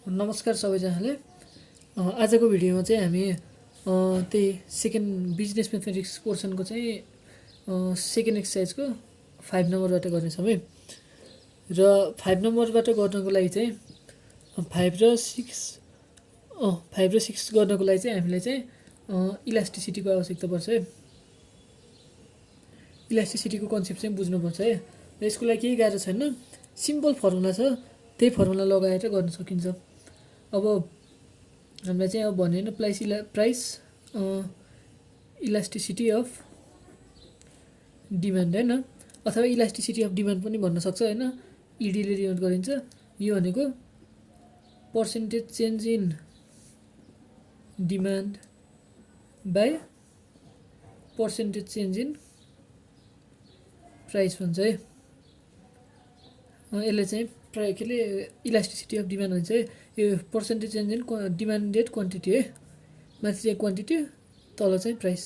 नमस्कार सबैजनाले। आजको भिडियोमा चाहिँ हामी त्यही सेकेन्ड बिजनेस म्याथमेटिक्स पोर्सनको चाहिँ सेकेन्ड एक्सर्साइजको 5 नम्बरबाट गर्नेछौँ है। र 5 नम्बरबाट गर्नको लागि चाहिँ 5 र 6 गर्नको लागि चाहिँ हामीलाई चाहिँ इलास्टिसिटीको आवश्यकता पर्छ है। इलास्टिसिटीको कन्सेप्ट चाहिँ बुझ्नुपर्छ है। र यसको लागि केही गाह्रो छैन, सिम्पल फर्मुला छ, त्यही फर्मुला लगाएर गर्न सकिन्छ। अब हामीलाई चाहिँ अब भन्यो होइन प्राइस इलास्टिसिटी अफ डिमान्ड होइन, अथवा इलास्टिसिटी अफ डिमान्ड पनि भन्न सक्छ होइन, इडीले डिनोट गरिन्छ। यो भनेको percentage change in demand by percentage change in price भन्छ है। यसले चाहिँ प्राय के अरे इलास्टिसिटी अफ डिमान्ड भन्छ है। यो percentage change in demanded quantity है, माथि चाहिँ क्वान्टिटी, तल चाहिँ प्राइस।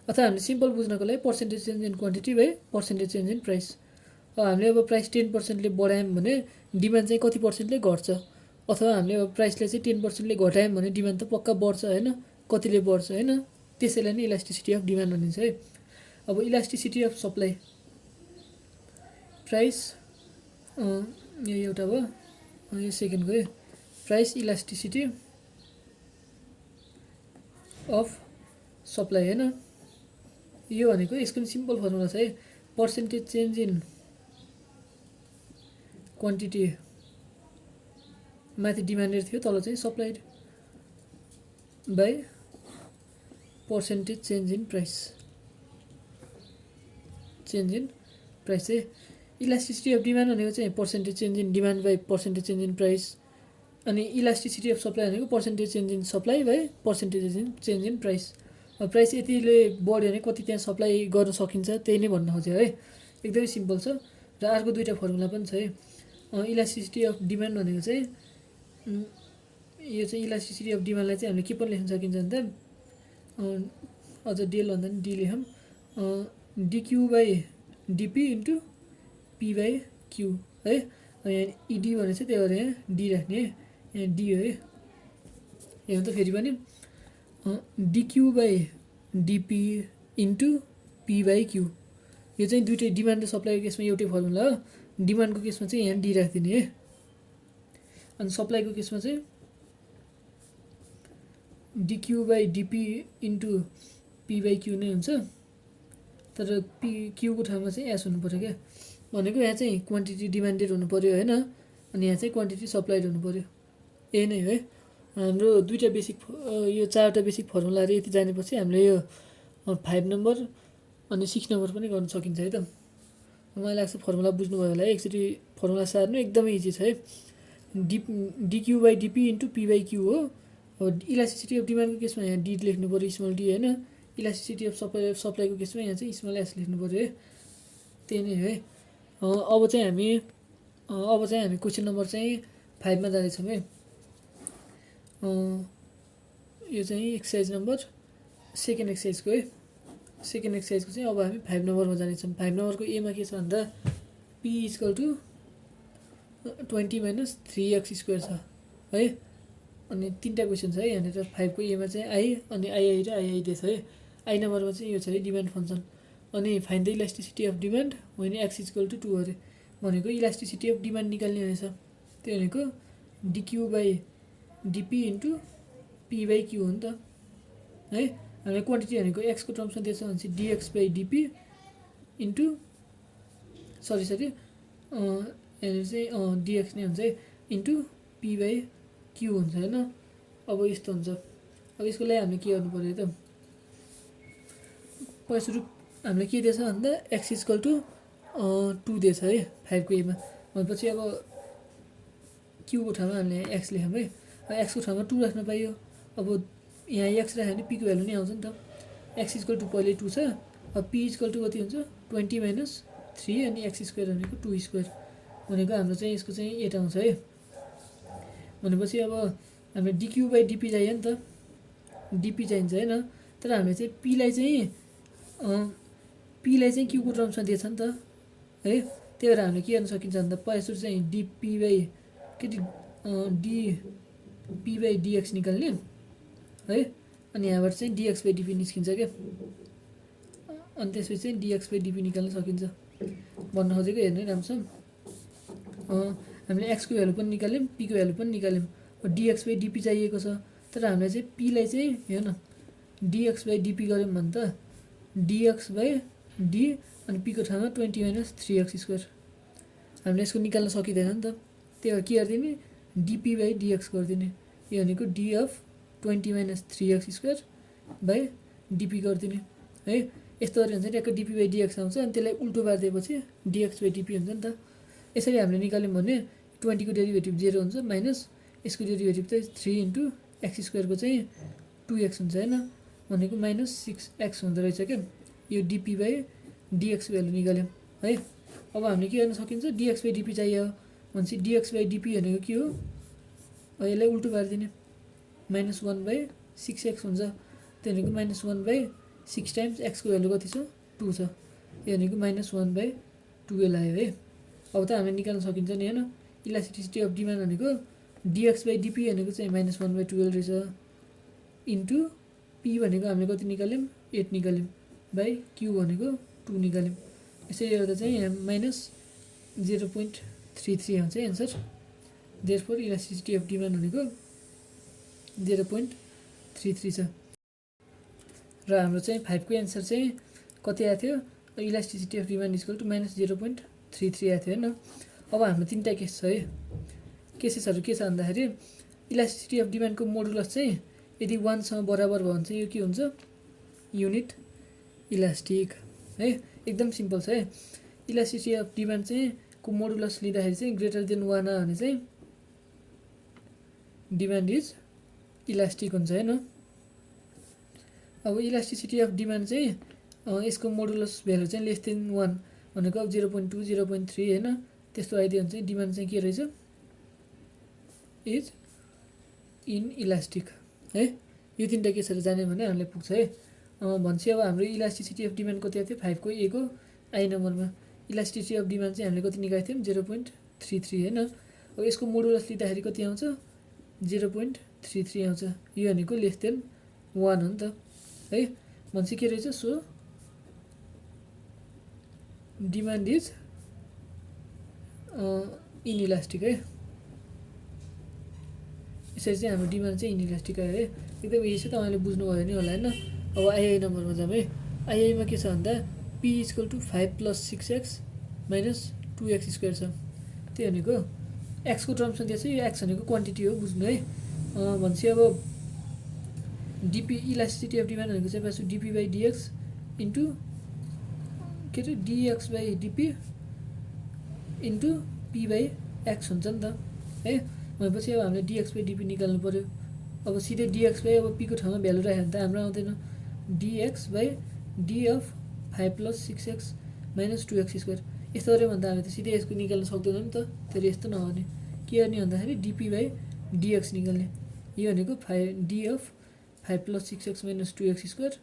अथवा हामीले सिम्पल बुझ्नको लागि percentage change in quantity by percentage change in price. हामीले अब प्राइस 10%ले बढायौँ भने डिमान्ड चाहिँ कति पर्सेन्टले घट्छ, अथवा हामीले अब प्राइसलाई चाहिँ 10%ले घटायौँ भने डिमान्ड त पक्का बढ्छ होइन, कतिले बढ्छ होइन, त्यसैलाई नै इलास्टिसिटी अफ डिमान्ड भनिन्छ है। अब इलास्टिसिटी अफ सप्लाई प्राइस यो एउटा भयो, यो सेकेन्डको है। प्राइस इलास्टिसिटी अफ सप्लाई होइन, यो भनेको यसको पनि सिम्पल फर्मुला छ है। पर्सेन्टेज चेन्ज इन क्वान्टिटी माथि डिमान्डेड थियो, तल चाहिँ supplied, by percentage change in price. Change in price चाहिँ इलास्टिसिटी अफ डिमान्ड भनेको चाहिँ percentage change in demand by percentage change in price, अनि इलास्टिसिटी अफ सप्लाई भनेको percentage change in supply by percentage change in price. Price यतिले बढ्यो भने कति त्यहाँ सप्लाई गर्न सकिन्छ, त्यही नै भन्न खोज्यो है। एकदमै सिम्पल छ। र अर्को दुईवटा फर्मुला पनि छ है। इलास्टिसिटी अफ डिमान्ड भनेको चाहिँ यो चाहिँ इलास्टिसिटी अफ डिमान्डलाई चाहिँ हामीले के पनि लेख्न सकिन्छ भने त अझ डेल भन्दा पनि डी लेखौँ, dQ by d P into P by Q है। यहाँ इडी भनेको चाहिँ त्यही भएर यहाँ डी राख्ने है, यहाँ डी हो है। यहाँ त फेरि पनि dQ by d P into P by Q, यो चाहिँ दुइटै डिमान्ड र सप्लाईको केसमा एउटै फर्मुला हो। डिमान्डको केसमा चाहिँ यहाँ डी राखिदिने है, अनि सप्लाईको केसमा चाहिँ dQ by d P into P by Q नै हुन्छ। तर पी क्यूको ठाउँमा चाहिँ एस हुनु पऱ्यो क्या, भनेको यहाँ चाहिँ क्वान्टिटी डिमान्डेड हुनु पऱ्यो होइन, अनि यहाँ चाहिँ क्वान्टिटी सप्लाइड हुनु पऱ्यो, यही नै हो है। हाम्रो दुईवटा बेसिक यो चारवटा बेसिक फर्मुलाहरू यति जानेपछि हामीले यो 5 नम्बर अनि 6 नम्बर पनि गर्न सकिन्छ है त। मलाई लाग्छ फर्मुला बुझ्नुभयो होला है, एकचोटि फर्मुला सार्नु एकदमै इजी छ है। DQ by d P into P by Q हो। अब इलास्टिसिटी अफ डिमान्डको केसमा यहाँ डी लेख्नु पऱ्यो, स्मल डी होइन। इलास्टिसिटी अफ सप्लाईको केसमा यहाँ चाहिँ स्मल एस लेख्नु पऱ्यो है, त्यही नै है। अब चाहिँ हामी क्वेसन नम्बर चाहिँ 5 मा जाँदैछौँ है। यो चाहिँ एक्सर्साइज नम्बर सेकेन्ड एक्सर्साइजको है। सेकेन्ड एक्सर्साइजको चाहिँ अब हामी 5 नम्बरमा जानेछौँ। 5 नम्बरको एमा के छ भन्दा P equal to 20 minus 3x² छ है। अनि तिनवटा क्वेसन छ है यहाँनिर। 5 को एमा चाहिँ आई, अनि आई र आई दिएछ है। आई नम्बरमा चाहिँ यो छ है डिमान्ड फङ्सन, अनि find the elasticity of demand होइन एक्स इक्वल टु 2 अरे, भनेको इलास्टिसिटी अफ डिमान्ड निकाल्ने रहेछ। त्यो भनेको dQ by d P into P by Q हो नि त है। हामीले क्वान्टिटी भनेको एक्सको टर्म्समा दिएछ भने चाहिँ डिएक्स बाई डिपी इन्टु यहाँनिर चाहिँ डिएक्स नै हुन्छ है, इन्टु पी बाई क्यू हुन्छ होइन। अब यस्तो हुन्छ। अब यसको लागि हामीले के गर्नु पऱ्यो त, पहिला सुरु हामीले के दिएछ भन्दा एक्स इक्वल टु 2 दिएछ है 5 को एमा। भनेपछि अब क्यूको ठाउँमा हामीले एक्स लेख्यौँ है। एक्सको ठाउँमा 2 राख्न पाइयो। अब यहाँ एक्स राख्यो भने पीको भ्यालु नै आउँछ नि त। एक्स इक्वल टु पहिले 2 छ, अब पी इक्वल टु कति हुन्छ 20 माइनस 3, अनि एक्स स्क्वायर भनेको 2 स्क्वायर, भनेको हाम्रो चाहिँ यसको चाहिँ 8 आउँछ है। भनेपछि अब हामीले डिक्यू बाई डिपी चाहियो नि त, डिपी चाहिन्छ होइन। तर हामीले चाहिँ पीलाई चाहिँ क्यूको टर्म्समा दिएछ नि त है। त्यही भएर हामीले के गर्न सकिन्छ भन्दा पहिला सुरु चाहिँ डिपी बाई के dp/dx निकाल्ने है अनि यहाँबाट चाहिँ dx/dp निस्किन्छ क्या अनि त्यसपछि चाहिँ dx/dp निकाल्न सकिन्छ भन्न खोजेको हेर्नु राम्रोसँग हामीले x को भ्यालु पनि निकाल्यौँ p को भ्यालु पनि निकाल्यौँ dx/dp चाहिएको छ तर हामीले चाहिँ p लाई चाहिँ हेर्न dx/dp गर्यौँ भने त dx/d अनि p को ठाउँमा 20 - 3x² हामीले यसको निकाल्न सकिँदैन नि त त्यही के गरिदिने dp/dx गरिदिने यो भनेको d of 20 - 3x² /dp गरिदिने है यस्तो गरे हुन्छ ट्याक्क dp/dx आउँछ अनि त्यसलाई उल्टो पारिदिएपछि dx/dp हुन्छ नि त यसरी हामीले निकाल्यौँ भने 20 को डेरिभेटिभ 0 हुन्छ माइनस यसको डेरिभेटिभ चाहिँ 3 × x² को चाहिँ 2x हुन्छ हैन भनेको -6x हुँदो रहेछ क्या यो dp/dx भ्यालु निकाल्यौँ है अब हामीले के गर्न सकिन्छ dx/dp चाहियो भनेपछि dx/dp भनेको के हो यसलाई उल्टो पारिदिने -1/6x हुन्छ त्यो भनेको -1/6 टाइम्स x को भ्यालु कति छ 2 छ यो भनेको -1/12 आयो है अब त हामीले निकाल्न सकिन्छ नि हैन इलास्टिसिटी अफ डिमान्ड भनेको dx/dp भनेको चाहिँ -1/12 रहेछ इन्टु p भनेको हामीले कति निकाल्यौँ 8 निकाल्यौँ बाइ q भनेको 2 निकाल्यौँ यसरी गर्दा चाहिँ -0.33 आउँछ answer therefore elasticity of demand भनेको 0.33 छ र हाम्रो चाहिँ 5 को एन्सर चाहिँ कति आएको थियो elasticity of demand equal to -0.33 आएको थियो हैन अब हाम्रो तीनटा केस छ है केसेसहरु के छ भन्दाखेरि इलास्टिसिटी अफ डिमान्डको मोडुलस चाहिँ यदि 1 सँग बराबर भयो भने चाहिँ यो के हुन्छ युनिट इलास्टिक है एकदम सिम्पल छ है इलास्टिसिटी अफ डिमान्ड चाहिँ को मोडुलस लिँदाखेरि चाहिँ ग्रेटर देन 1 आयो भने चाहिँ डिमान्ड इज इलास्टिक हुन्छ हैन अब इलास्टिसिटी अफ डिमान्ड चाहिँ यसको मोडुलस भ्यालु चाहिँ लेस देन 1 भनेको अब 0.2 0.3 हैन त्यस्तो आइदियो भने चाहिँ डिमान्ड चाहिँ के रहेछ इज इन इलास्टिक है यो तीनटा केसहरु जाने भने हामीले पुग्छ है भन्छ अब हाम्रो इलास्टिसिटी अफ डिमान्ड कति आथ्यो 5 को a को i नम्बरमा इलास्टिसिटी अफ डिमान्ड चाहिँ हामीले कति निकालेको थियौं 0.33 हैन अब यसको मोडुलस लिँदाखेरि कति आउँछ 0.33 आउँछ यो भनेको लेस देन 1 हो नि त है भन्छ के रहेछ so demand is in elastic है यसरी चाहिँ हाम्रो डिमान्ड चाहिँ इन इलास्टिक आयो है एकदम यही चाहिँ तपाईले बुझ्नु भयो नि होला हैन अब आई नम्बरमा जाम है आई मा के छ भन्दा p = 5 + 6x - 2x² छ त्यो भनेको x को टर्म्समा दिएको छ यो x भनेको क्वान्टिटी हो बुझ्नु है भन्छ अब dp इलास्टिसिटी अफ डिमान्ड भनेको चाहिँ पास dp/dx इन्टु के रे dx/dp इन्टु p/x हुन्छ नि त है भनेपछि अब हामीले dx/dp निकाल्नु पर्यो अब सिधै dx/ अब p को ठाउँमा भ्यालु राख्यो भने त हाम्रो आउँदैन dx/d of 5 + 6x - 2x² यस्तो गऱ्यो भने त हामीले त सिधै यसको निकाल्न सक्दैनौँ नि त त्यो यस्तो नहुने के गर्ने भन्दाखेरि dp/dx निकाल्ने यो भनेको d of 5 + 6x - 2x²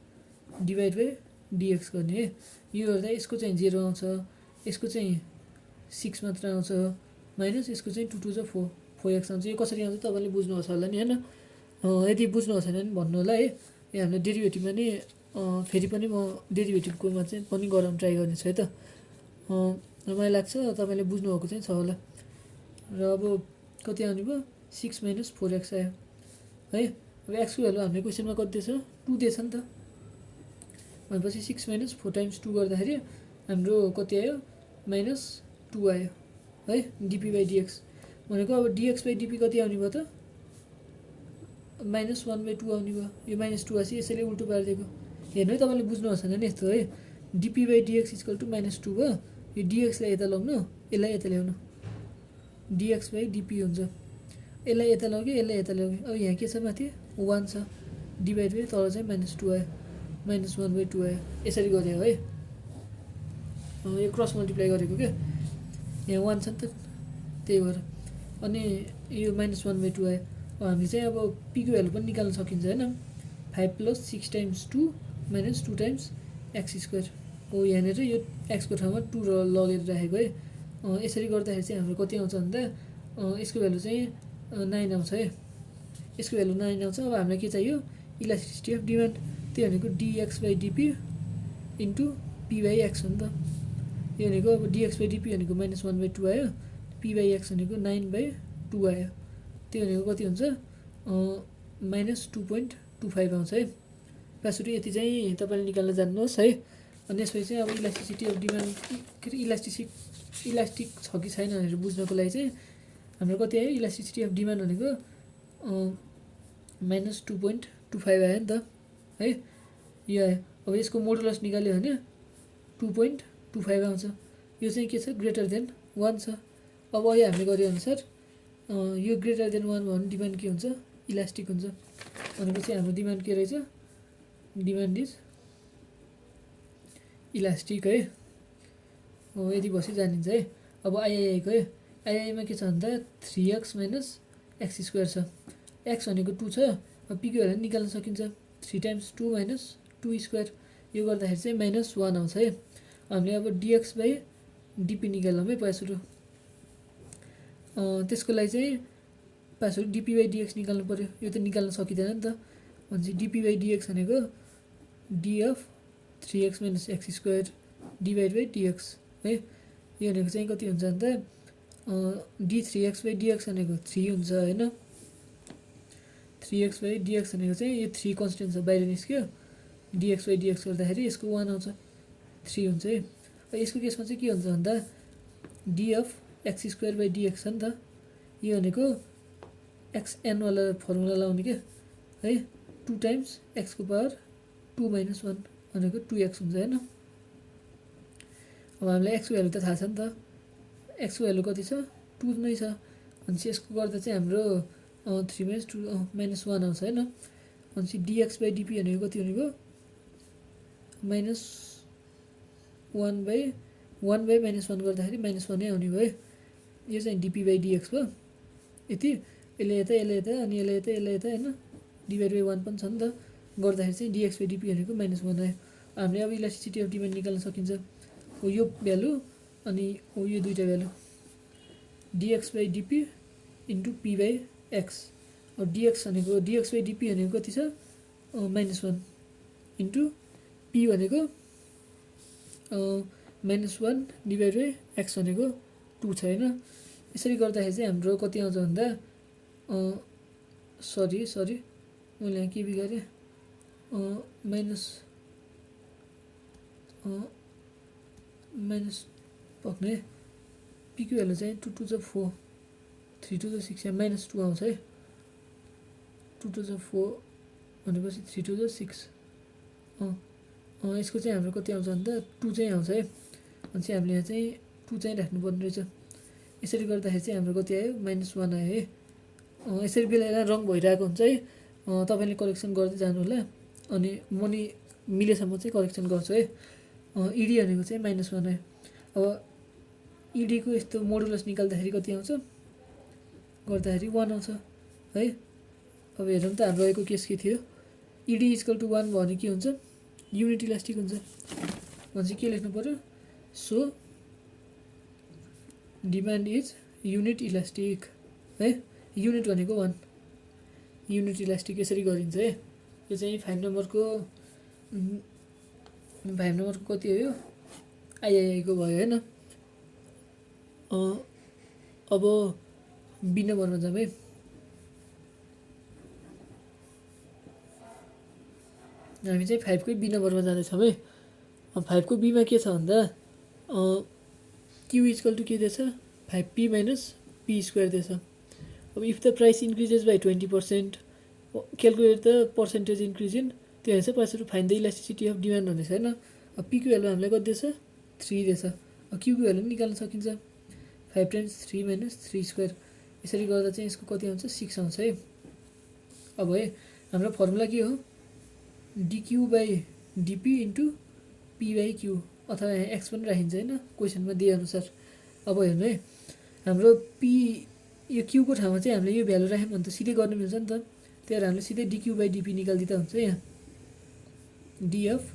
/dx गर्ने है यो गर्दा यसको चाहिँ 0 आउँछ यसको चाहिँ 6 मात्र आउँछ माइनस यसको चाहिँ 2 2 4 4x आउँछ यो कसरी आउँछ तपाईले बुझ्नुहुन्छ होला नि हैन यदि बुझ्नु छैन भने भन्नु होला है यहाँ हामीले डेरिभेटिभमा नि फेरि पनि म डेरिभेटिभकोमा चाहिँ पनि गराउन ट्राई गर्ने छु है त मलाई लाग्छ तपाईले बुझ्नु भएको चाहिँ छ होला र अब कति आउने भयो 6 - 4x आयो है अब x को भ्यालु हामीले क्वेशनमा कति दिएछ 2 दिएछ नि त भनेपछि 6 - 4 × 2 गर्दाखेरि हाम्रो कति आयो -2 आयो है dp/dx भनेको अब dx/dp कति आउने भयो त -1/2 आउने भयो यो -2 आसी यसैले उल्टो पारिदिएको हेर्नु है तपाईले बुझ्नु छैन नि यस्तो है dp/dx = -2 भयो यो dx लाई यता ल्याउनु यसलाई यता ल्याउनु dx/dp हुन्छ यसलाई यता लग्यो यसलाई यता लग्यो अब यहाँ के छ माथि 1 छ डिभाइड गरे तल चाहिँ -2 आयो -1/2 आयो यसरी गर्यो है यो क्रस मल्टिप्लाई गरेको के यहाँ 1 छ नि त त्यही भएर अनि यो -1/2 आयो हामी चाहिँ अब p को भ्यालु पनि निकाल्न सकिन्छ हैन 5 + 6 × 2 - 2 × x² हो यहाँनेर यो x को ठाउँमा 2 लगेर राखेको है यसरी गर्दाखेरि चाहिँ हाम्रो कति आउँछ भन्दा यसको भ्यालु चाहिँ 9 आउँछ है, यसको भ्यालु 9 आउँछ। अब हामीलाई के चाहियो, इलास्टिसिटी अफ डिमान्ड, त्यो भनेको dx by d P into P by x हो नि त। यो भनेको अब डिएक्स बाई डिपी भनेको -1/2 आयो, पी बाई एक्स भनेको 9/2 आयो, त्यो भनेको कति हुन्छ -2.25 आउँछ है। पासुरी यति चाहिँ तपाईँले निकाल्न जान्नुहोस् है। अनि यसपछि चाहिँ अब इलास्टिसिटी अफ डिमान्ड के अरे इलास्टिक छ कि छैन भनेर बुझ्नको लागि चाहिँ हाम्रो कति आयो, इलास्टिसिटी अफ डिमान्ड भनेको -2.25 आयो नि त है, यो आयो। अब यसको मोडुलस निकाल्यो भने 2.25 आउँछ, यो चाहिँ के छ, ग्रेटर देन 1 छ। अब अहिले हामीले गरे अनुसार यो ग्रेटर देन 1 भयो भने डिमान्ड के हुन्छ, इलास्टिक हुन्छ। भनेपछि हाम्रो डिमान्ड के रहेछ, डिमान्ड इज इलास्टिक है। हो यति बसी जानिन्छ है। अब आइआइआईको है, आइआईमा के छ भन्दा 3x - x² छ, x भनेको 2 छ, अब पीको भ्यालु निकाल्न सकिन्छ, 3 × 2 - 2², यो गर्दाखेरि चाहिँ -1 आउँछ है। हामीले अब dx बाई डिपी निकाल्छौँ है पहिला सुरु, त्यसको लागि चाहिँ पासहरू डिपी बाई डिएक्स निकाल्नु पऱ्यो, यो त निकाल्न सकिँदैन नि त। भनेपछि डिपी बाई डिएक्स भनेको डिएफ 3x - x² divide by dx है। यो भनेको चाहिँ कति हुन्छ भन्दा d3x बाई डिएक्स भनेको 3 हुन्छ होइन, 3x बाई डिएक्स भनेको चाहिँ यो 3 कन्सटेन्ट छ बाहिर निस्क्यो, डिएक्स बाई डिएक्स गर्दाखेरि यसको 1 आउँछ, 3 हुन्छ है। यसको केसमा चाहिँ के हुन्छ भन्दा डिएफ x² बाई डिएक्स छ नि त, यो भनेको xn वाला फर्मुला लाउने क्या है, 2 टाइम्स x को पावर 2 - 1 भनेको 2x हुन्छ होइन। अब हामीलाई x को भ्यालु त थाहा छ नि त, x को भ्यालु कति छ, 2 नै छ। भनेपछि यसको गर्दा चाहिँ हाम्रो 3 - 2 -1 आउँछ होइन। भनेपछि dx बाई डिपी भनेको कति भनेको -1/1 गर्दाखेरि -1 नै आउने भयो है। यो चाहिँ डिपी बाई डिएक्स भयो, यति यसले यता यसले यता अनि यसले यता यसले यता होइन, डिभाइड बाई 1 पनि छ नि त, गर्दाखेरि चाहिँ डिएक्स बाई डिपी भनेको -1 आयो। हामीले अब इलास्टिसिटी अफ डिमान्ड निकाल्न सकिन्छ, हो यो भ्यालु अनि हो यो दुईवटा value, dx by d P into P by x. अब डिएक्स बाई डिपी भनेको कति छ, -1 इन्टु पी भनेको -1 डिभाइड बाई एक्स भनेको 2 छ होइन। यसरी गर्दाखेरि चाहिँ हाम्रो कति आउँछ भन्दा सरी मैले यहाँ के बिगारेँ, माइनस पक्ने, पीको भ्यालु चाहिँ 2 × 4 3 × 6 यहाँ -2 आउँछ है, 2 × 4 भनेपछि 3 × 6 यसको चाहिँ हाम्रो कति आउँछ भन्दा 2 चाहिँ आउँछ है। भनेपछि हामीले यहाँ चाहिँ 2 चाहिँ राख्नुपर्ने रहेछ। यसरी गर्दाखेरि चाहिँ हाम्रो कति आयो, -1 आयो है। यसरी बेला बेला रङ भइरहेको हुन्छ है, तपाईँले करेक्सन गर्दै जानु होला, अनि म नि मिलेसम्म चाहिँ करेक्सन गर्छु है। इडी भनेको चाहिँ -1 आयो। अब इडीको यस्तो मोडुलस निकाल्दाखेरि कति आउँछ गर्दाखेरि 1 आउँछ है। अब हेरौँ त हाम्रो रहेको केस के थियो, इडी = 1 भयो भने के हुन्छ, युनिट इलास्टिक हुन्छ। भनेपछि के लेख्नु पर्यो, so demand is unit elastic है, युनिट भनेको 1, युनिट इलास्टिक यसरी गरिन्छ है। यो चाहिँ 5 नम्बरको कति हो, यो आइआइआईको भयो होइन। अब बी नम्बरमा जाउँ है। हामी चाहिँ 5 कै बी नम्बरमा जाँदैछौँ है। 5 को बीमा के छ भन्दा क्यू = के दिएछ, 5p - p² दिएछ। अब if the price increases by 20%, calculate the percentage increase in, त्यो हेर्छ पछि find the elasticity of demand भनेछ होइन। अब पीको भ्यालु हामीलाई कति दिएछ, 3 दिएछ। अब क्यूको भ्यालु पनि निकाल्न सकिन्छ, 5 × 3 - 3²। यसरी गर्दा चाहिँ यसको कति आउँछ, 6 आउँछ है। अब है हाम्रो फर्मुला के हो, dQ by d P into P by Q, अथवा यहाँ एक्स पनि राखिन्छ होइन क्वेसनमा दिएअनुसार। अब हेर्नु है, हाम्रो पी यो क्यूको ठाउँमा चाहिँ हामीले यो भ्यालु राख्यौँ भने त सिधै गर्नु मिल्छ नि त, त्यही भएर हामीले सिधै डिक्यू बाई डिपी निकालिदिँदा हुन्छ यहाँ, डिएफ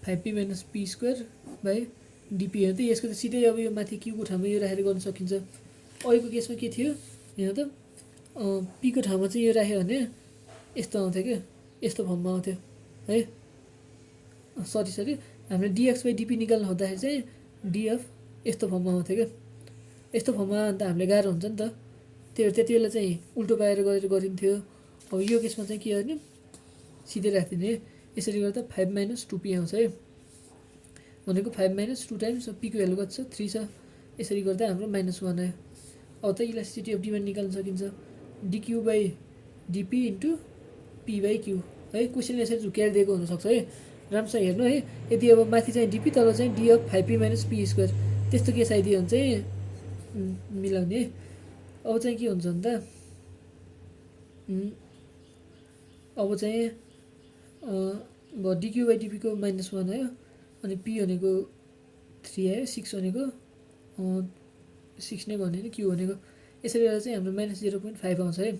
5p - p² बाई डिपी हो त। यसको त सिधै अब यो माथि क्यूको ठाउँमा यो राखेर गर्न सकिन्छ। अहिलेको केसमा के थियो यहाँ त, पीको ठाउँमा चाहिँ यो राख्यो भने यस्तो आउँथ्यो क्या, यस्तो फर्ममा आउँथ्यो है। सरी हामीले डिएक्स बाई डिपी निकाल्नु खोज्दाखेरि चाहिँ डिएफ यस्तो फर्ममा आउँथ्यो क्या, यस्तो फर्ममा अन्त हामीले गाह्रो हुन्छ नि त, त्यति बेला चाहिँ उल्टो पाएर गरेर गरिन्थ्यो। अब यो केसमा चाहिँ के गर्ने, सिधै राखिदिने। यसरी गर्दा 5 - 2p आउँछ है, भनेको 5 - 2 टाइम्स पीको भ्यालु कति छ 3 छ। यसरी गर्दा हाम्रो -1 आयो। अब त इलास्टिसिटी अफ डिमान्ड निकाल्न सकिन्छ, dQ by d P into P by Q है। क्वेसनले यसरी झुक्याएर दिएको हुनसक्छ है, राम्रोसँग हेर्नु है। यदि अब माथि चाहिँ डिपी तल चाहिँ डिएफ 5p - p स्क्वायर त्यस्तो केस आइदियो भने चाहिँ मिलाउने। अब चाहिँ के हुन्छ भन्दा अब चाहिँ डिक्यू बाई डिपीको -1 आयो, अनि पी भनेको 3 आयो, 6 भनेको 6 नै भन्यो नि, क्यू भनेको। यसरी गर्दा चाहिँ हाम्रो -0.5 आउँछ है।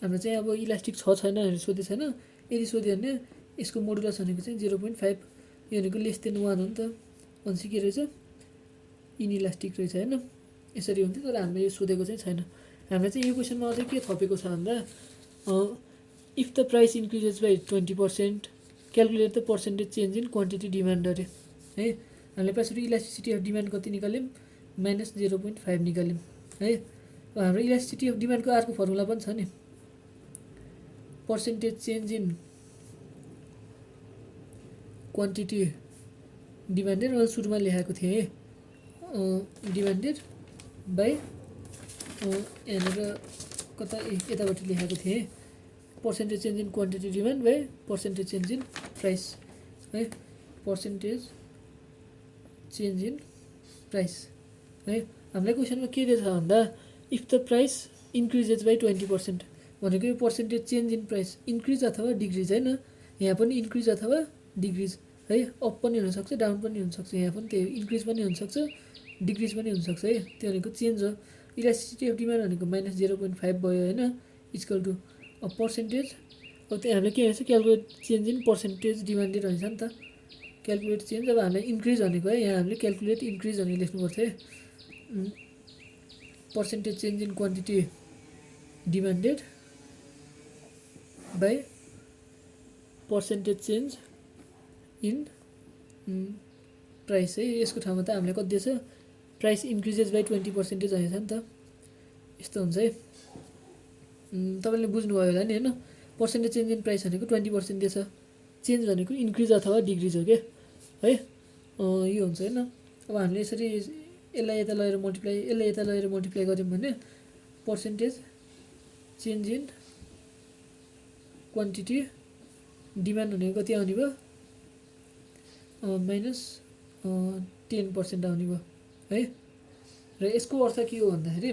हाम्रो चाहिँ अब इलास्टिक छ छैन भनेर सोधेको छैन, यदि सोध्यो भने यसको मोडुलस भनेको चाहिँ 0.5, यो भनेको <<1 हो नि त, भनेपछि के रहेछ इनइलास्टिक रहेछ होइन। यसरी हुन्थ्यो, तर हामीले यो सोधेको चाहिँ छैन। हामीले चाहिँ यो क्वेसनमा अझै के थपेको छ भन्दा if the price increases by 20% calculate the percentage change in quantity demand अरे है। हामीले पासरी इलास्टिसिटी अफ डिमान्ड कति निकाल्यौँ, -0.5 निकाल्यौँ है। अब हाम्रो इलास्टिसिटी अफ डिमान्डको अर्को फर्मुला पनि छ नि, percentage change in quantity demanded. मैले सुरुमा लेखाएको थिएँ डिमान्डेड बाई यहाँनिर कता यतापट्टि लेखाएको थिएँ, percentage change in quantity demand by percentage change in price है। पर्सेन्टेज चेन्ज इन प्राइस है। हामीलाई क्वेसनमा के दिएछ भन्दा if the price increases by 20% भनेको यो percentage change in price increase अथवा डिक्रिज होइन। यहाँ पनि इन्क्रिज अथवा डिक्रिज है, अप पनि हुनसक्छ डाउन पनि हुनसक्छ, यहाँ पनि त्यही इन्क्रिज पनि हुनसक्छ डिक्रिज पनि हुनसक्छ है। त्यो भनेको चेन्ज हो। इलास्टिसिटी अफ डिमान्ड भनेको -0.5 भयो होइन, इक्वल टु अब पर्सेन्टेज। अब त्यो हामीले के भन्छ calculate change in percentage demanded भन्छ नि त, क्यालकुलेट चेन्ज। अब हामीलाई इन्क्रिज भनेको है, यहाँ हामीले क्यालकुलेट इन्क्रिज भनेर लेख्नुपर्छ है। Percentage change in quantity demanded by percentage change in price है। यसको ठाउँमा त हामीले कति दिएछ, प्राइस इन्क्रिजेस बाई 20% भनेको छ नि त, यस्तो हुन्छ है। तपाईँले बुझ्नुभयो होला नि होइन, पर्सेन्टेज चेन्ज इन प्राइस भनेको 20% दिएछ, चेन्ज भनेको इन्क्रिज अथवा डिक्रिज हो क्या है। यो हुन्छ होइन। अब हामीले यसरी यसलाई यता लगेर मल्टिप्लाई, यसलाई यता लगेर मल्टिप्लाई गऱ्यौँ भने percentage change in quantity demand भनेको कति आउने भयो, -10% आउने भयो है। र यसको अर्थ के हो भन्दाखेरि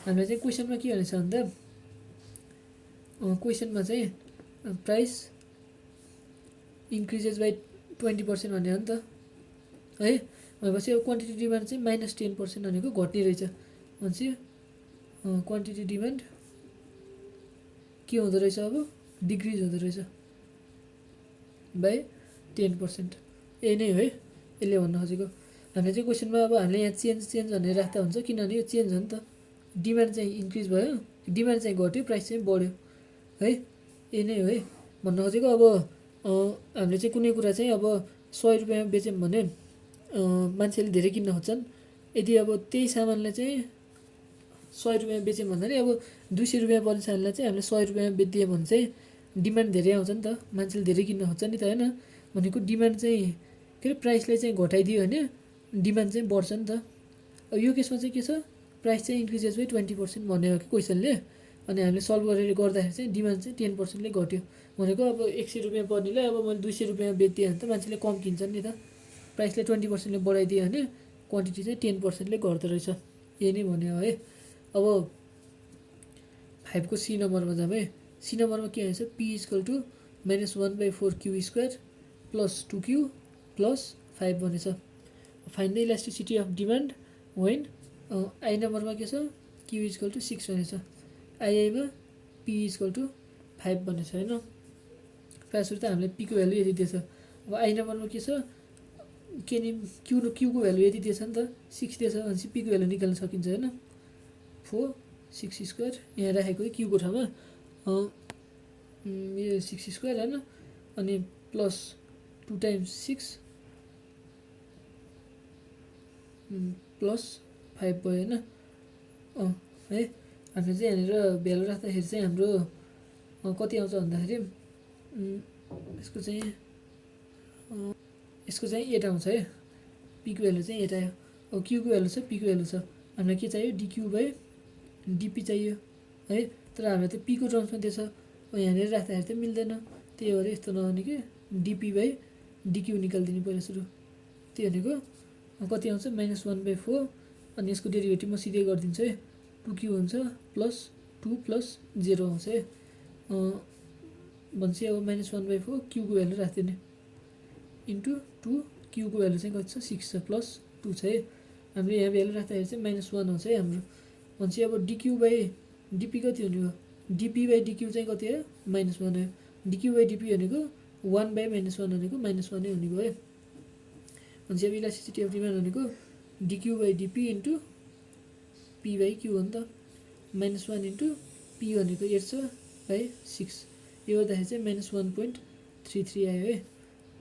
हामीले चाहिँ क्वेसनमा के भनेछ भन्दा क्वेसनमा चाहिँ प्राइस इन्क्रिजेस बाई 20% भन्ने हो नि त है। भनेपछि अब क्वान्टिटी डिमान्ड चाहिँ -10% भनेको घट्ने रहेछ, भनेपछि क्वान्टिटी डिमान्ड के हुँदो रहेछ, अब डिक्रिज हुँदो रहेछ बाई 10%। यही नै हो है यसले भन्न खोजेको। हामीले चाहिँ क्वेसनमा अब हामीले यहाँ चेन्ज भनेर राख्दा हुन्छ, किनभने यो चेन्ज हो नि त, डिमान्ड चाहिँ इन्क्रिज भयो, डिमान्ड चाहिँ घट्यो, प्राइस चाहिँ बढ्यो है। यही नै हो है भन्न खोजेको। अब हामीले चाहिँ कुनै कुरा चाहिँ अब 100 रुपियाँमा बेच्यौँ भने मान्छेले धेरै किन्न खोज्छन्। यदि अब त्यही सामानलाई चाहिँ 100 रुपियाँमा बेच्यौँ भन्दाखेरि अब 200 रुपियाँ पर्ने सामानलाई चाहिँ हामीले 100 रुपियाँमा बेचिदियो भने चाहिँ डिमान्ड धेरै आउँछ नि त, मान्छेले धेरै किन्न खोज्छ नि त होइन। भनेको डिमान्ड चाहिँ के अरे प्राइसलाई चाहिँ घटाइदियो भने डिमान्ड चाहिँ बढ्छ नि त। अब यो केसमा चाहिँ के छ, प्राइस चाहिँ इन्क्रिजेस बाई 20% भन्यो कि क्वेसनले, अनि हामीले सल्भ गरेर गर्दाखेरि चाहिँ डिमान्ड चाहिँ 10%ले घट्यो। भनेको अब 100 रुपियाँ पर्नेलाई अब मैले 200 रुपियाँमा बेचिदिएँ भने त मान्छेले कम किन्छन् नि त, प्राइसलाई 20%ले बढाइदियो भने क्वान्टिटी चाहिँ 10%ले घट्दो रहेछ। यही नै भन्यो है। अब 5 को सी नम्बरमा जाऊँ है। सी नम्बरमा के भन्छ, p = -1/4q² + 2q + 5 भनेछ। Find the elasticity of demand when I नम्बरमा के छ, q = 6 भनेछ, आईमा p = 5 भनेछ होइन। प्रायः सुरु त हामीले p को भ्यालु यति दिएछ। अब आई नम्बरमा के छ, के नि q को भ्यालु यति दिएछ नि त, 6 दिएछ भनेपछि p को भ्यालु निकाल्न सकिन्छ होइन, 4 6 स्क्वायर यहाँ राखेको क्यूको ठाउँमा यो 6 स्क्वायर हैन अनि प्लस 2 टाइम्स 6 प्लस 5 भयो हैन है हामीले चाहिँ यहाँनिर भ्यालु राख्दाखेरि चाहिँ हाम्रो कति आउँछ भन्दाखेरि यसको चाहिँ 8 आउँछ है पीको भ्यालु चाहिँ 8 आयो अब क्यूको भ्यालु छ पीको भ्यालु छ हामीलाई के चाहियो डिक्यू बाइ डिपी चाहियो है तर हामीलाई त पीको टर्म्समा दिएछ यहाँनिर राख्दाखेरि त मिल्दैन त्यही भएर यस्तो नहुने कि डिपी बाइ डिक्यू निकालिदिनु पहिला सुरु त्यो भनेको कति आउँछ -1/4 अनि यसको डेरिभेटिभ म सिधै गरिदिन्छु है 2q हुन्छ प्लस 2 प्लस 0 आउँछ है भन्छ अब -1/4 क्यूको भ्यालु राख्दिने इन्टु 2 क्यूको भ्यालु चाहिँ कति छ 6 छ प्लस 2 छ है हामीले यहाँ भ्यालु राख्दाखेरि चाहिँ -1 आउँछ है हाम्रो भन्छ अब डिक्यू बाइ डिपी कति हुने हो डिपी बाइ डिक्यू चाहिँ कति आयो -1 आयो डिक्यू बाइ डिपी भनेको 1 बाइ -1 भनेको -1 नै हुने भयो है भन्छ अब इलास्टिसिटी अफ डिमान्ड भनेको dQ by dP into P by Q हो नि त -1 इन्टु पी भनेको 8 छ बाइ 6 यो गर्दाखेरि चाहिँ -1.33 आयो है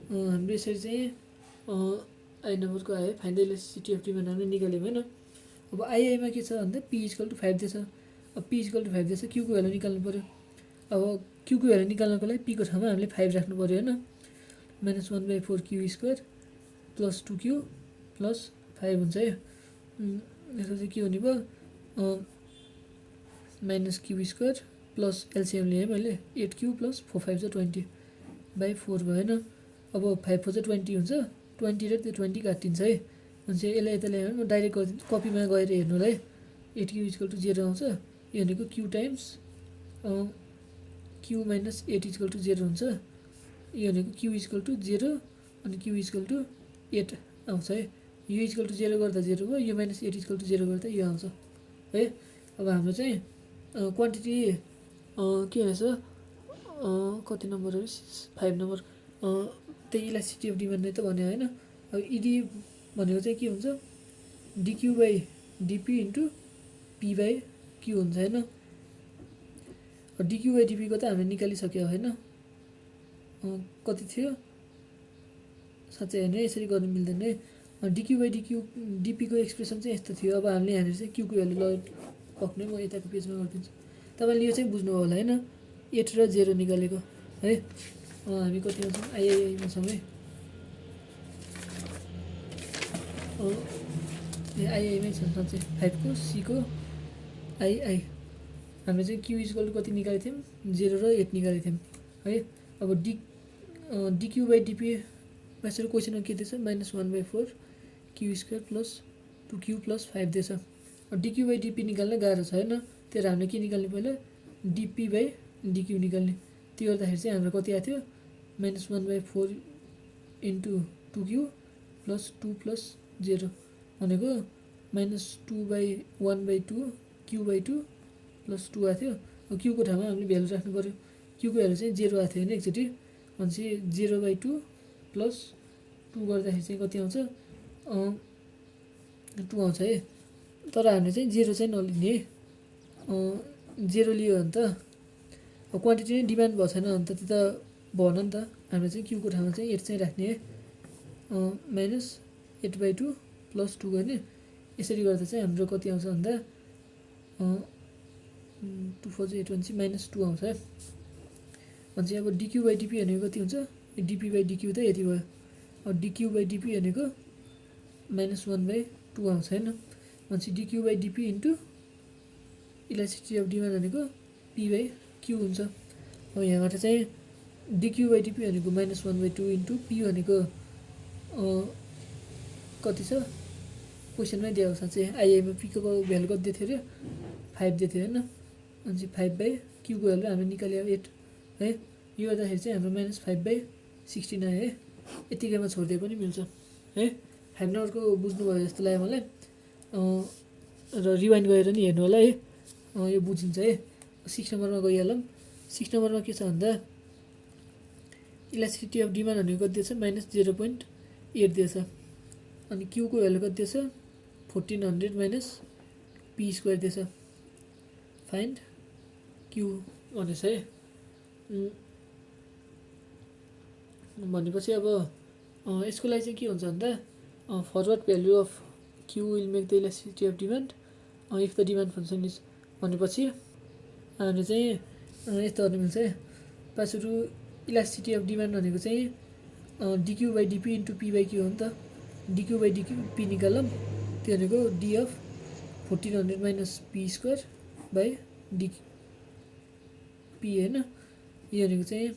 हाम्रो यसरी चाहिँ आई नम्बरको आयो find the elasticity of demand हामीले निकाल्यौँ होइन अब आइआईमा के छ भन्दा पी इक्वल टु 5 दिएछ अब पी इक्वल टु 5 दिएछ क्यूको भ्यालु निकाल्नु पऱ्यो अब क्यूको भ्यालु निकाल्नको लागि पीको ठाउँमा हामीले 5 राख्नु पऱ्यो होइन -1/4 Q square plus 2q plus 5 हुन्छ है यसको चाहिँ के हुने भयो -q स्क्वायर प्लस एलसिएम लिएँ मैले 8q प्लस 4 5 चाहिँ 20/4 भयो होइन अब 5 4 चाहिँ 20 हुन्छ 20 र त्यो 20 काटिन्छ है हुन्छ यसलाई यता ल्यायो भने म डाइरेक्ट कपीमा गएर हेर्नुलाई 8q इक्वल टु 0 आउँछ यो भनेको q times q minus 8 equal to 0 हुन्छ यो भनेको q इक्वल टु 0 अनि q इक्वल टु 8 आउँछ है यो इक्वल टु 0 गर्दा 0 भयो यो -8 इक्वल टु 0 गर्दा यो आउँछ है अब हाम्रो चाहिँ क्वान्टिटी के रहेछ कति नम्बर हो 5 नम्बर त्यही इलास्टिसिटी अफ डिमान्ड नै त भन्यो होइन अब इडी भनेको चाहिँ के हुन्छ dQ by dP into P by Q हुन्छ होइन डिक्यू बाइ डिपीको त हामीले निकालिसक्यो होइन कति थियो साँच्चै होइन यसरी गर्नु मिल्दैन है डिक्यू बाइ डिपीको एक्सप्रेसन चाहिँ यस्तो थियो अब हामीले यहाँनिर चाहिँ क्यूको भ्यालु पक्ने म यताको पेजमा गरिदिन्छु तपाईँले यो चाहिँ बुझ्नुभयो होला होइन 8 र 0 निकालेको है हामी कतिमा छौँ आइआईमा छौँ है आइआईमै छ साँच्चै 5 को सी को आइआई हामीले चाहिँ क्यू इक्वल टु कति निकालेको थियौँ 0 र 8 निकालेको थियौँ है अब डिक्यू बाइ डिपी मास्टर क्वेसनमा के दिएछ -1/4 Q square plus 2q plus 5 दिएछ डिक्यू बाइ डिपी निकाल्न गाह्रो छ होइन त्यही भएर हामीले के निकाल्ने पहिला डिपी बाइ डिक्यू निकाल्ने त्यो गर्दाखेरि चाहिँ हाम्रो कति आएको थियो -1/4 इन्टु 2q प्लस 2 प्लस 0 भनेको -2/1/2 q/2 प्लस 2 आएको थियो अब क्यूको ठाउँमा हामीले भ्यालु राख्नु पऱ्यो क्यूको भ्यालु चाहिँ 0 आएको थियो होइन एकचोटि भनेपछि 0/2 प्लस 2 गर्दाखेरि चाहिँ कति आउँछ 2 आउँछ है तर हामीले चाहिँ 0 चाहिँ नलिने 0 लियो भने त अब क्वान्टिटी नै डिमान्ड भएको छैन भने त त्यो त भएन नि त हामीले चाहिँ क्यूको ठाउँमा चाहिँ 8 चाहिँ राख्ने है -8/2 प्लस 2 गर्ने यसरी गर्दा चाहिँ हाम्रो कति आउँछ भन्दा 2 4 8 भनेपछि -2 आउँछ है भनेपछि अब डिक्यू बाइ डिपी भनेको कति हुन्छ डिपी बाइ डिक्यू त यति भयो अब डिक्यू बाइ डिपी भनेको -1/2 आउँछ होइन भनेपछि dQ by dP into elasticity of demand भनेको पी बाइ क्यू हुन्छ अब यहाँबाट चाहिँ डिक्यू बाइ डिपी भनेको -1/2 इन्टु पी भनेको कति छ क्वेसनमै दिएको साँच्चै आइआईमा पीको भ्यालु कति दिएको थियो अरे 5 दिएको थियो होइन भनेपछि 5/क्यूको भ्यालु हामीले निकाल्यो 8 है यो गर्दाखेरि चाहिँ हाम्रो -5/16 आयो है यतिकैमा छोडिदिए पनि मिल्छ है 5 नम्बरको बुझ्नुभयो जस्तो लाग्यो मलाई र रिवाइन्ड गरेर नि हेर्नु होला है यो बुझिन्छ है 6 नम्बरमा गइहालौँ 6 नम्बरमा के छ भन्दा इलास्टिसिटी अफ डिमान्ड भनेको कति दिएछ -0.8 दिएछ अनि क्यूको भ्यालु कति दिएछ 1400 - पी स्क्वायर दिएछ फाइन्ड क्यु भनेछ है। भनेपछि अब यसको लागि चाहिँ के हुन्छ भन्दा forward value of Q will make the elasticity of demand if the demand function is भनेपछि हामीले चाहिँ यस्तो गर्नु मिल्छ है। पासुरु इलास्टिसिटी अफ डिमान्ड भनेको चाहिँ d Q by d P into P by Q हो नि त। डिक्यु बाई डिक्यु पी निकालौँ, त्यो भनेको D of 1400 minus P square by D P होइन। यो भनेको चाहिँ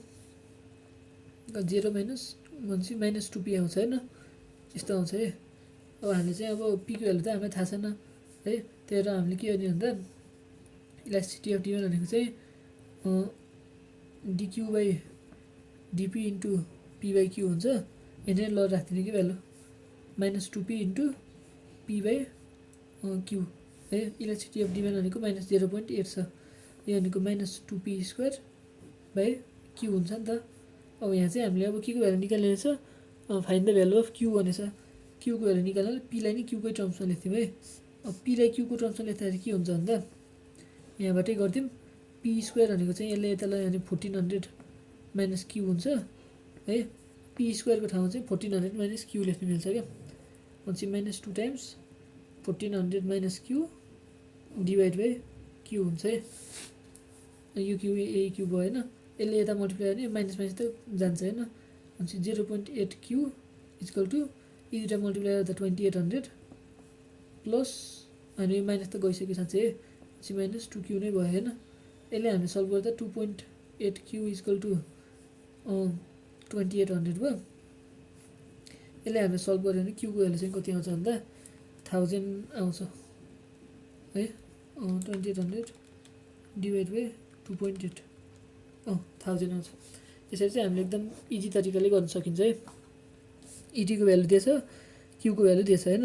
0 माइनस भनेपछि माइनस 2p आउँछ होइन, यस्तो आउँछ है। अब हामीले चाहिँ अब पीको भ्यालु त हामीलाई थाहा छैन है, त्यही भएर हामीले के गर्ने भन्दा इलास्टिसिटी अफ डिमान्ड भनेको चाहिँ d Q by d P into P by Q हुन्छ। यहाँनिर ल राखिदिने कि value minus 2p into P by Q है। इलास्टिसिटी अफ डिमान्ड भनेको माइनस 0.8 छ, यो भनेको minus 2p square by Q हुन्छ नि त। अब यहाँ चाहिँ हामीले अब के को भ्यालु निकाल्ने रहेछ, find the value of Q भनेछ। क्युको भ्यालु निकाल्नाले पीलाई नै क्युकै टर्म्समा लेख्थ्यौँ है। अब पीलाई क्युको टर्म्समा लेख्दाखेरि के हुन्छ भन्दा यहाँबाटै गरिदिउँ। पी स्क्वायर भनेको चाहिँ यसले यतालाई भने 1400 माइनस क्यु हुन्छ है। पी स्क्वायरको ठाउँमा चाहिँ 1400 माइनस क्यु लेख्नु मिल्छ क्या। भनेपछि minus 2 times 1400 minus Q divide by Q हुन्छ है। यो क्यु ए क्यु भयो होइन, यसले यता मल्टिप्लाई गर्ने माइनस माइनस त जान्छ होइन। भनेपछि 0.8 क्यु इक्वल टु यी दुइटा मल्टिप्लाई गर्दा 2800 प्लस अनि माइनस त गइसक्यो साँच्चै है, भनेपछि माइनस 2 क्यु नै भयो होइन। यसले हामीले सल्भ गर्दा 2.8 क्यु इक्वल टु 2800 भयो। यसले हामीले सल्भ गऱ्यो भने क्युको भ्यालु चाहिँ कति आउँछ भन्दा 1000 आउँछ है। 2800 डिभाइड बाई 2.8 1000 आउँछ। यसरी चाहिँ हामीले एकदम इजी तरिकाले गर्न सकिन्छ है। इडीको भ्यालु दिएछ, क्युको भ्यालु दिएछ होइन।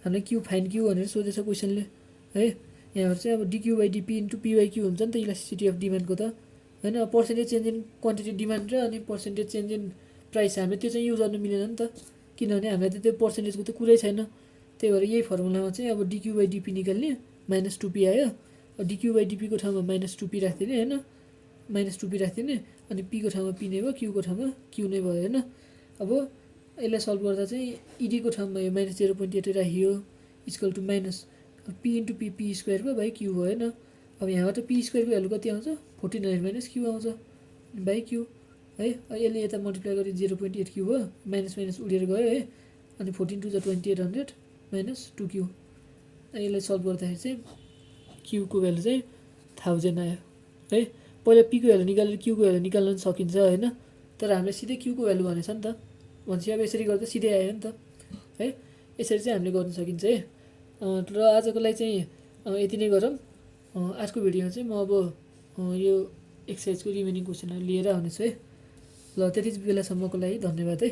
हामीले क्यु फाइन क्यु भनेर सोधेछ क्वेसनले है। यहाँबाट चाहिँ अब d Q by d P into P by Q हुन्छ नि त इलास्टिसिटी अफ डिमान्डको त होइन। Percentage change in quantity demand र अनि पर्सेन्टेज चेन्ज इन प्राइस हामीले त्यो चाहिँ युज गर्नु मिलेन नि त, किनभने हामीलाई त त्यो पर्सेन्टेजको त कुरै छैन। त्यही भएर यही फर्मुलामा चाहिँ अब डिक्यु बाई डिपी निकाल्ने माइनस 2p आयो। डिक्यु बाई डिपीको ठाउँमा माइनस 2p राखिदिने होइन, माइनस 2p राखिदिने अनि पीको ठाउँमा पी नै भयो, क्युको ठाउँमा क्यु नै भयो होइन। अब यसलाई सल्भ गर्दा चाहिँ इडीको ठाउँमा यो माइनस 0.8 राखियो equal to minus P into P P square भयो बाई क्यु भयो होइन। अब यहाँबाट पी स्क्वायरको भ्यालु कति आउँछ 1400 माइनस क्यु आउँछ बाई क्यु है। यसले यता मल्टिप्लाई गरी 0.8 क्यु भयो, माइनस माइनस उडेर गयो है। अनि 14 टु द 2800 माइनस 2 क्यु। यसलाई सल्भ गर्दाखेरि चाहिँ क्युको भ्यालु चाहिँ 1000 आयो है। पहिला पीको भ्यालु निकालेर क्युको भ्यालु निकाल्न सकिन्छ होइन, तर हामीले सिधै क्युको भ्यालु भनेछ नि त। भनेपछि अब यसरी गर्दा सिधै आयो नि त है। यसरी चाहिँ हामीले गर्न सकिन्छ है। र आजको लागि चाहिँ यति नै गरौँ। आजको भिडियोमा चाहिँ म अब यो एक्सर्साइजको रिमेनिङ क्वेसनहरू लिएर आउनेछु है। ल त्यति बेलासम्मको लागि धन्यवाद है।